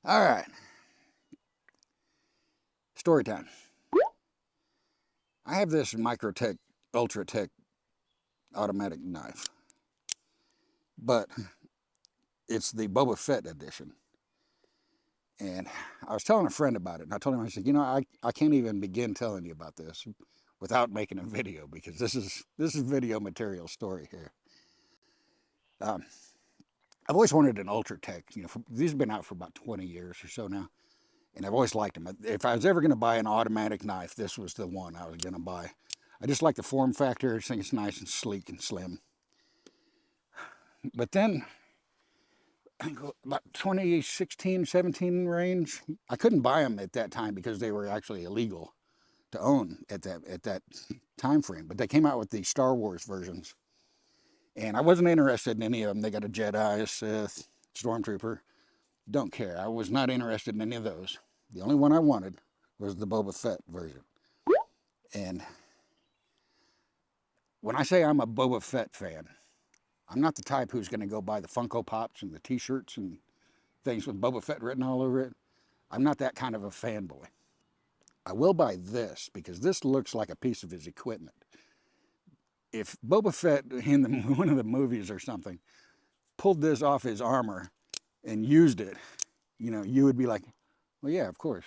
All right, story time. I have this Microtech Ultra Tech automatic knife, but it's the Boba Fett edition. And I was telling a friend about it, and I told him, I said, I can't even begin telling you about this without making a video because this is video material story here. Um, I've always wanted an Ultra Tech. These have been out for about 20 years or so now, and I've always liked them. If I was ever going to buy an automatic knife, this was the one I was going to buy. I just like the form factor. I just think it's nice and sleek and slim. But then, I think about 2016, 17 range, I couldn't buy them at that time because they were actually illegal to own at that time frame. But they came out with the Star Wars versions, and I wasn't interested in any of them. They got a Jedi, a Sith, Stormtrooper. Don't care. I was not interested in any of those. The only one I wanted was the Boba Fett version. And when I say I'm a Boba Fett fan, I'm not the type who's going to go buy the Funko Pops and the T-shirts and things with Boba Fett written all over it. I'm not that kind of a fanboy. I will buy this because this looks like a piece of his equipment. If Boba Fett in one of the movies or something pulled this off his armor and used it, you would be like, well, yeah, of course.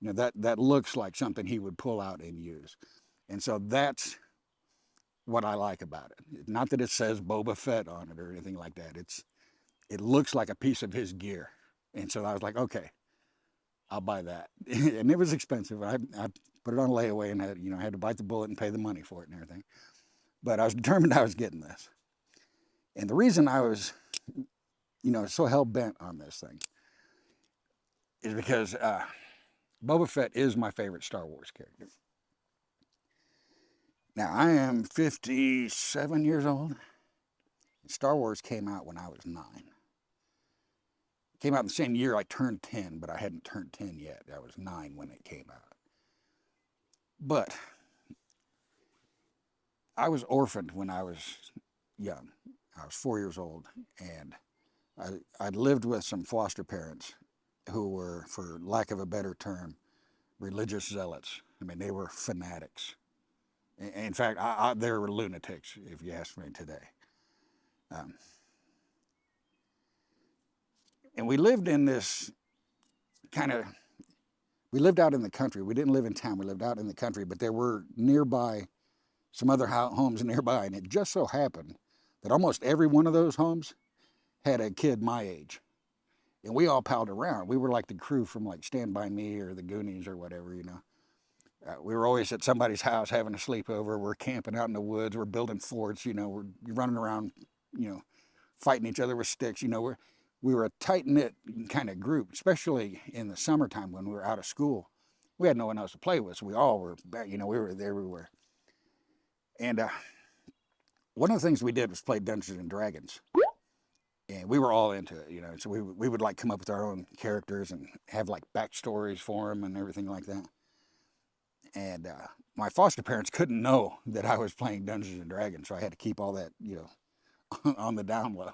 That looks like something he would pull out and use. And so that's what I like about it. Not that it says Boba Fett on it or anything like that. It looks like a piece of his gear. And so I was like, okay, I'll buy that. And it was expensive. I put it on layaway and had to bite the bullet and pay the money for it and everything. But I was determined I was getting this. And the reason I was, so hell bent on this thing is because Boba Fett is my favorite Star Wars character. Now, I am 57 years old. Star Wars came out when I was 9. It came out the same year I turned 10, but I hadn't turned 10 yet. I was 9 when it came out. But I was orphaned when I was young. I was 4 years old, and I lived with some foster parents who were, for lack of a better term, religious zealots. I mean, they were fanatics. In fact, they were lunatics, if you ask me today. Um, and we lived in this kind of, we lived out in the country. We didn't live in town. We lived out in the country, but there were nearby, some other homes nearby. And it just so happened that almost every one of those homes had a kid my age. And we all palled around. We were like the crew from like Stand By Me or the Goonies or whatever. We were always at somebody's house having a sleepover. We're camping out in the woods. We're building forts. We're running around, fighting each other with sticks. We were a tight knit kind of group, especially in the summertime when we were out of school. We had no one else to play with, so we all were, we were there everywhere. And one of the things we did was play Dungeons and Dragons, and we were all into it. So we would like come up with our own characters and have like backstories for them and everything like that. And my foster parents couldn't know that I was playing Dungeons and Dragons, so I had to keep all that, on the down low,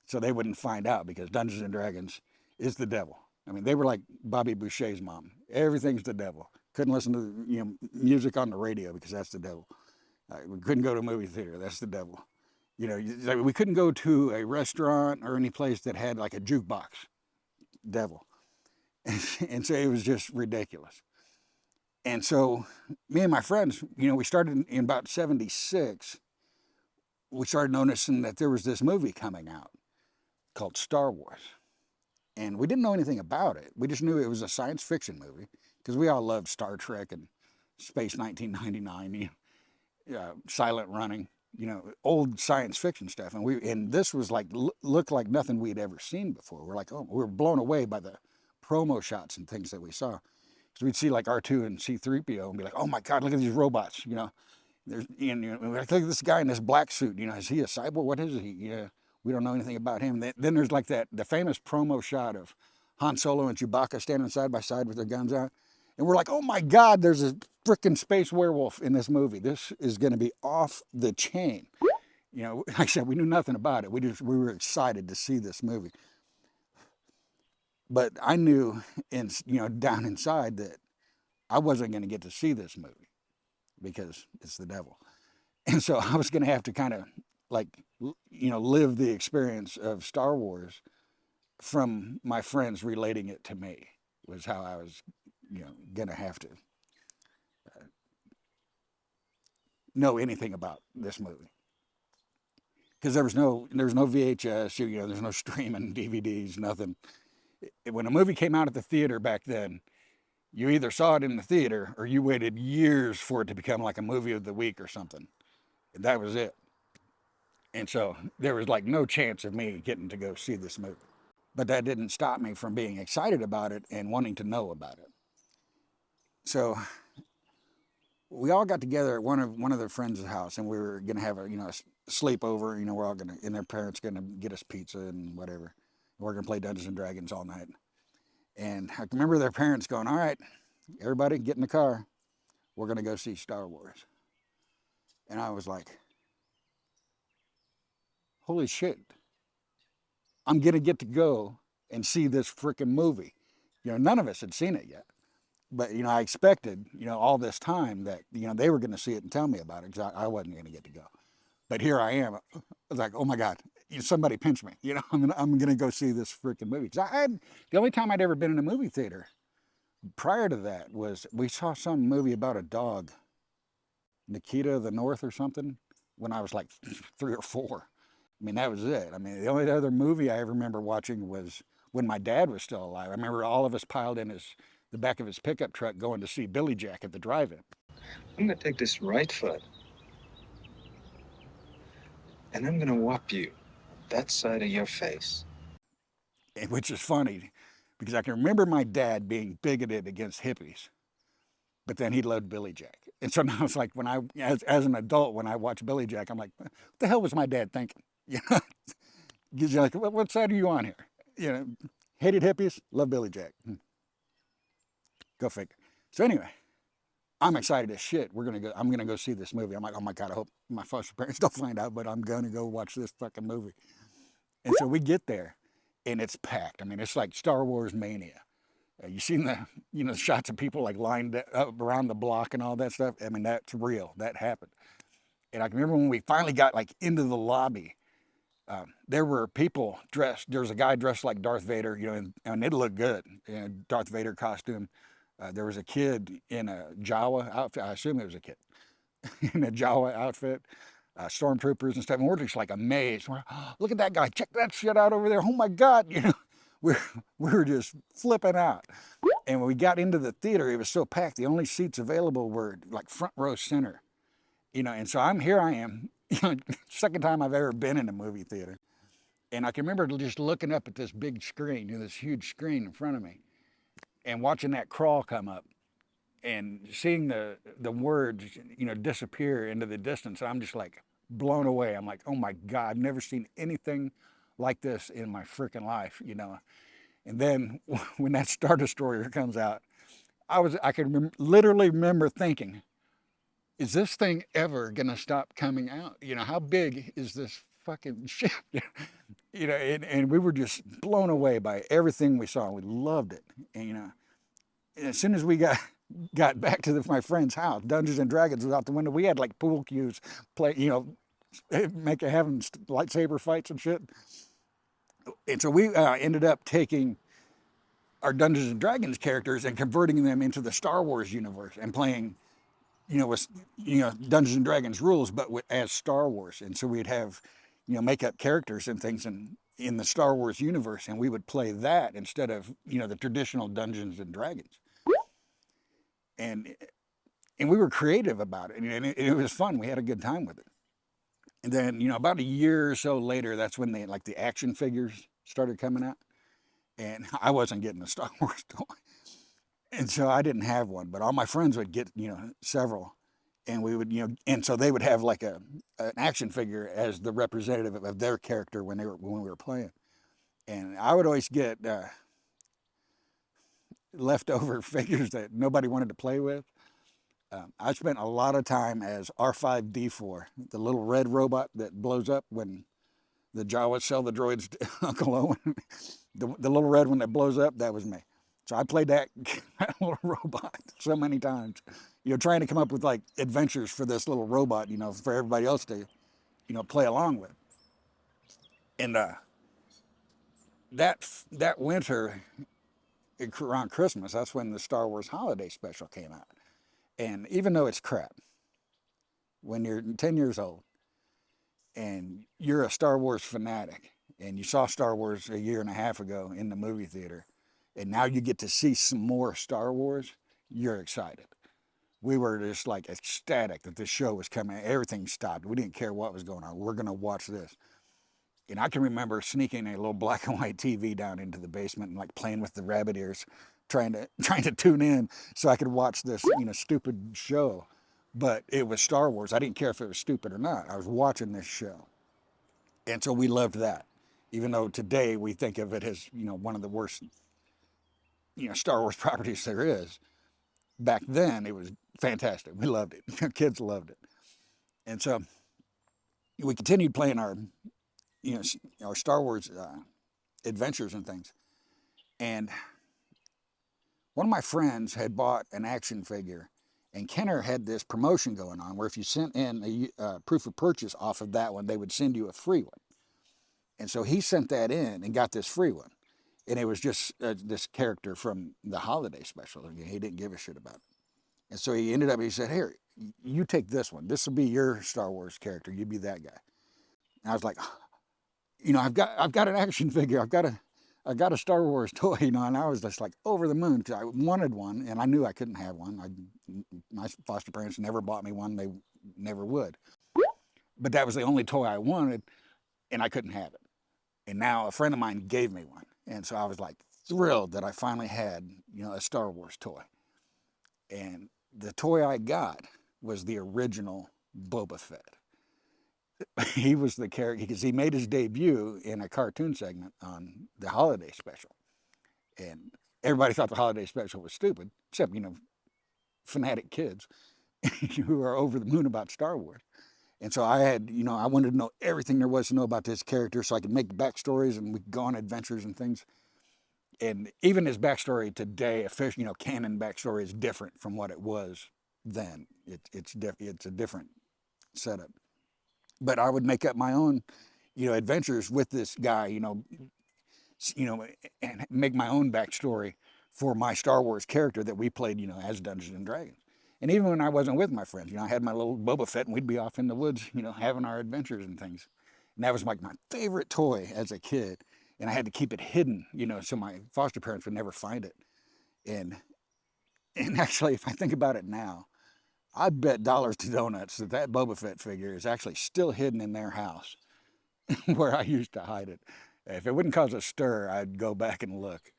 so they wouldn't find out because Dungeons and Dragons is the devil. I mean, they were like Bobby Boucher's mom. Everything's the devil. Couldn't listen to music on the radio because that's the devil. We couldn't go to a movie theater. That's the devil. We couldn't go to a restaurant or any place that had like a jukebox. Devil. And so it was just ridiculous. And so me and my friends, we started in about 76. We started noticing that there was this movie coming out called Star Wars. And we didn't know anything about it. We just knew it was a science fiction movie because we all loved Star Trek and Space 1999, Silent Running, old science fiction stuff. And this was like looked like nothing we'd ever seen before. We're like, oh, we were blown away by the promo shots and things that we saw. So we'd see like R2 and C3PO and be like, oh my God, look at these robots, There's, like, look at this guy in this black suit, is he a cyborg? What is he? We don't know anything about him. Then there's like the famous promo shot of Han Solo and Chewbacca standing side by side with their guns out. And we're like, oh my God, there's a freaking space werewolf in this movie. This is going to be off the chain. Like I said, we knew nothing about it. We were excited to see this movie. But I knew, down inside that I wasn't going to get to see this movie because it's the devil. And so I was going to have to kind of like, live the experience of Star Wars from my friends relating it to me was how I was, going to have to know anything about this movie. Because there was no VHS, there's no streaming DVDs, nothing. When a movie came out at the theater back then, you either saw it in the theater or you waited years for it to become like a movie of the week or something. And that was it. And so there was like no chance of me getting to go see this movie. But that didn't stop me from being excited about it and wanting to know about it. So we all got together at one of their friends' house, and we were gonna have a sleepover. We're all gonna, and their parents gonna get us pizza and whatever. We're gonna play Dungeons and Dragons all night. And I remember their parents going, "All right, everybody, get in the car. We're gonna go see Star Wars." And I was like, "Holy shit! I'm gonna get to go and see this freaking movie." None of us had seen it yet. But I expected, all this time that they were going to see it and tell me about it because I wasn't going to get to go. But here I am. I was like, oh my God, somebody pinch me. I'm gonna go see this freaking movie. Because the only time I'd ever been in a movie theater prior to that was we saw some movie about a dog, Nikita of the North or something, when I was like 3 or 4. I mean, that was it. I mean, the only other movie I ever remember watching was when my dad was still alive. I remember all of us piled in the back of his pickup truck going to see Billy Jack at the drive-in. I'm gonna take this right foot and I'm gonna whop you that side of your face. Which is funny because I can remember my dad being bigoted against hippies, but then he loved Billy Jack. And so now it's like as an adult, when I watch Billy Jack, I'm like, what the hell was my dad thinking? Because you're like, what side are you on here? Hated hippies, love Billy Jack. Go figure. So anyway, I'm excited as shit. I'm gonna go see this movie. I'm like, oh my God, I hope my foster parents don't find out, but I'm gonna go watch this fucking movie. And so we get there, and it's packed. I mean, it's like Star Wars mania. You seen the shots of people like lined up around the block and all that stuff. I mean, that's real. That happened. And I can remember when we finally got like into the lobby. There were people dressed. There was a guy dressed like Darth Vader, and it looked good. Darth Vader costume. There was a kid in a Jawa outfit. I assume it was a kid in a Jawa outfit. Stormtroopers and stuff. And we're just like amazed. We're, oh, look at that guy. Check that shit out over there. Oh my God. We're, we were just flipping out. And when we got into the theater, it was so packed. The only seats available were like front row center. And so here I am, second time I've ever been in a movie theater. And I can remember just looking up at this big screen, this huge screen in front of me, and watching that crawl come up and seeing the words, disappear into the distance. I'm just like blown away. I'm like, oh my God, I've never seen anything like this in my freaking life, And then when that Star Destroyer comes out, I could literally remember thinking, is this thing ever gonna stop coming out? How big is this fucking ship? And we were just blown away by everything we saw. We loved it. And as soon as we got back to my friend's house, Dungeons and Dragons was out the window. We had like pool cues, play, having lightsaber fights and shit. And so we ended up taking our Dungeons and Dragons characters and converting them into the Star Wars universe and playing, with Dungeons and Dragons rules, but as Star Wars. And so we'd have, make up characters and things in the Star Wars universe, and we would play that instead of the traditional Dungeons and Dragons. And we were creative about it, and it was fun. We had a good time with it. And then about a year or so later, that's when the action figures started coming out, and I wasn't getting a Star Wars toy. And so I didn't have one, but all my friends would get, several. And we would, and so they would have like an action figure as the representative of their character when we were playing. And I would always get leftover figures that nobody wanted to play with. I spent a lot of time as R5D4, the little red robot that blows up when The Jawas sell the droids to Uncle Owen. The little red one that blows up, that was me. So I played that, that little robot so many times. Trying to come up with like adventures for this little robot, for everybody else to, play along with. And that winter around Christmas, that's when the Star Wars Holiday Special came out. And even though it's crap, when you're 10 years old and you're a Star Wars fanatic and you saw Star Wars a year and a half ago in the movie theater, and now you get to see some more Star Wars, you're excited. We were just like ecstatic that this show was coming. Everything stopped. We didn't care what was going on. We're going to watch this. And I can remember sneaking a little black and white TV down into the basement and like playing with the rabbit ears, trying to tune in so I could watch this, stupid show. But it was Star Wars. I didn't care if it was stupid or not. I was watching this show. And so we loved that. Even though today we think of it as, one of the worst, Star Wars properties there is. Back then it was fantastic. We loved it. Kids loved it. And so we continued playing you know, our Star Wars adventures and things. And one of my friends had bought an action figure, and Kenner had this promotion going on where if you sent in a proof of purchase off of that one, they would send you a free one. And so he sent that in and got this free one. And it was just this character from the holiday special. He didn't give a shit about it. And so he said, here, you take this one. This will be your Star Wars character. You be that guy. And I was like, I've got an action figure. I got a Star Wars toy, and I was just like over the moon because I wanted one, and I knew I couldn't have one. My foster parents never bought me one; they never would. But that was the only toy I wanted, and I couldn't have it. And now a friend of mine gave me one, and so I was like thrilled that I finally had, a Star Wars toy. And the toy I got was the original Boba Fett. He was the character because he made his debut in a cartoon segment on the holiday special. And everybody thought the holiday special was stupid, except, fanatic kids who are over the moon about Star Wars. And so I had, I wanted to know everything there was to know about this character so I could make backstories and we could go on adventures and things. And even his backstory today, official, canon backstory is different from what it was then. It's a different setup. But I would make up my own, adventures with this guy, and make my own backstory for my Star Wars character that we played, as Dungeons and Dragons. And even when I wasn't with my friends, I had my little Boba Fett and we'd be off in the woods, having our adventures and things. And that was like my favorite toy as a kid. And I had to keep it hidden, so my foster parents would never find it. And actually, if I think about it now, I bet dollars to donuts that Boba Fett figure is actually still hidden in their house where I used to hide it. If it wouldn't cause a stir, I'd go back and look.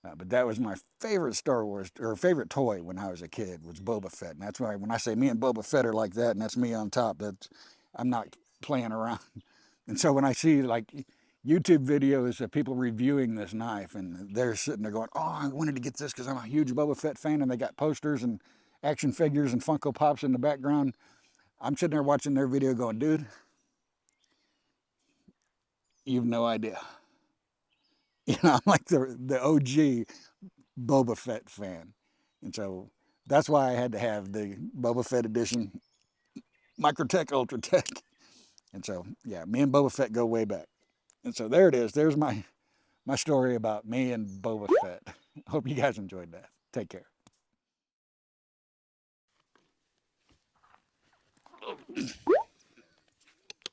But that was my favorite Star Wars, or favorite toy when I was a kid, was Boba Fett. And that's why when I say me and Boba Fett are like that, and that's me on top, I'm not playing around. And so when I see like YouTube videos of people reviewing this knife, and they're sitting there going, oh, I wanted to get this because I'm a huge Boba Fett fan, and they got posters and action figures and Funko Pops in the background. I'm sitting there watching their video going, dude, you've no idea. I'm like the OG Boba Fett fan. And so that's why I had to have the Boba Fett edition, Microtech Ultra Tech. And so, yeah, me and Boba Fett go way back. And so there it is. There's my story about me and Boba Fett. Hope you guys enjoyed that. Take care.